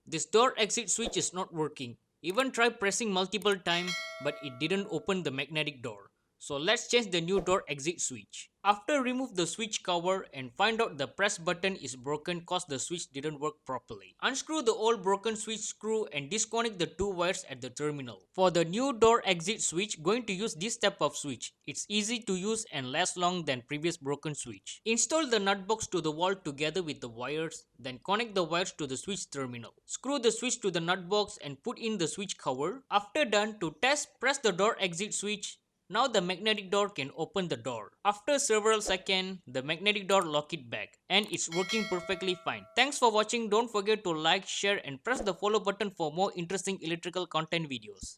This door exit switch is not working. Even try pressing multiple times, but it didn't open the magnetic door. So let's change the new door exit switch. After remove the switch cover and find out the press button is broken cause the switch didn't work properly. Unscrew the old broken switch screw and disconnect the two wires at the terminal. For the new door exit switch, going to use this type of switch. It's easy to use and lasts long than previous broken switch. Install the nut box to the wall together with the wires, then connect the wires to the switch terminal. Screw the switch to the nut box and put in the switch cover. After done, to test, press the door exit switch. Now the magnetic door can open the door. After several seconds, the magnetic door lock it back and it's working perfectly fine. Thanks for watching. Don't forget to like, share and press the follow button for more interesting electrical content videos.